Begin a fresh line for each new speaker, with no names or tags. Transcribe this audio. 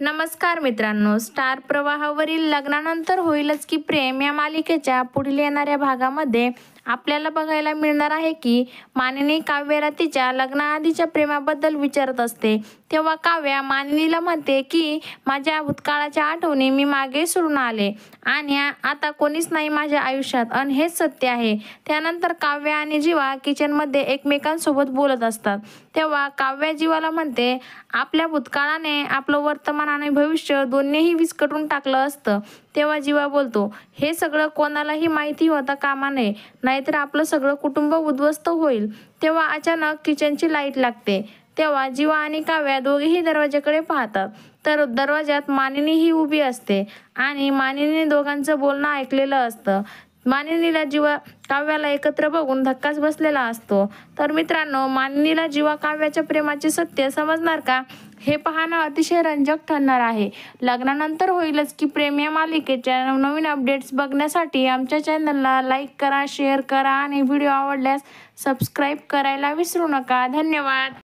नमस्कार मित्रांनो, स्टार प्रवाहावरील लग्नानंतर होईलच की प्रेम या मालिकेच्या पुढील येणाऱ्या भागामध्ये आपल्याला बघायला मिळणार आहे की मानिनी काव्याला तिच्या लग्नाआधीच्या प्रेमाबद्दल विचारत असते. तेव्हा काव्या मानिनीला म्हणते की माझ्या भूतकाळाच्या आठवणी मी मागे सोडून आले आणि आता कोणीच नाही माझ्या आयुष्यात आणि हेच सत्य आहे. त्यानंतर काव्या आणि जीवा किचनमध्ये एकमेकांसोबत बोलत असतात. तेव्हा काव्या जीवाला म्हणते आपल्या भूतकाळाने आपलं वर्तमान आणि भविष्य दोन्हीही विस्कटून टाकलं असतं. तेव्हा जीवा बोलतो, हे सगळं कोणालाही माहिती होता कामा नये, नाहीतर आपलं सगळं कुटुंब उद्ध्वस्त होईल. तेव्हा अचानक किचनची लाईट लागते. तेव्हा जीवा आणि काव्या दोघेही दरवाजाकडे पाहतात तर दरवाजात मानिनी ही उभी असते आणि मानिनीने दोघांचं बोलणं ऐकलेलं असतं. मानिनीला जीवा काव्याला एकत्र बघून धक्काच बसलेला असतो. तर मित्रांनो, मानिनीला जीवा काव्याच्या प्रेमाचे सत्य समजणार का, हे पाहणं अतिशय रंजक ठरणार आहे. लग्नानंतर होईलच की प्रेम या मालिकेच्या नवनवीन अपडेट्स बघण्यासाठी आमच्या चॅनलला लाईक करा, शेअर करा आणि व्हिडिओ आवडल्यास सबस्क्राईब करायला विसरू नका. धन्यवाद.